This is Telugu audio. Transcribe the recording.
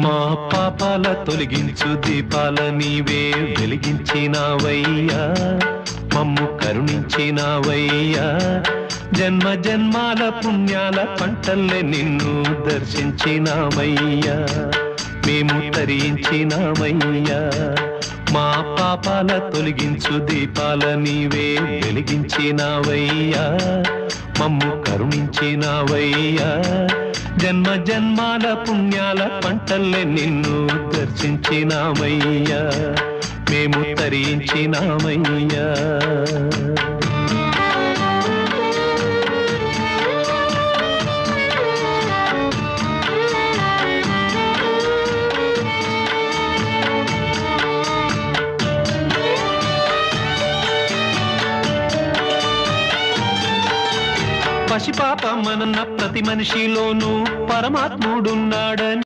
మా పాపాల తొలగించు దీపాల నీవే వెలిగించినావయ్యా, మమ్ము కరుణించినావయ్యా. జన్మ జన్మాల పుణ్యాల పంటల్లే నిన్ను దర్శించినామయ్యా, మేము తరించినామయ్యా. మా పాపాల తొలగించు దీపాల నీవే వెలిగించినావయ్యా, మమ్ము కరుణించినావయ్యా. జన్మ జన్మాల పుణ్యాల పంటల్లే నిన్ను దర్శించినామయ్యా, మేము తరించినామయ్యా. పసిపాప మనన్న ప్రతి మనిషిలోనూ పరమాత్ముడున్నాడని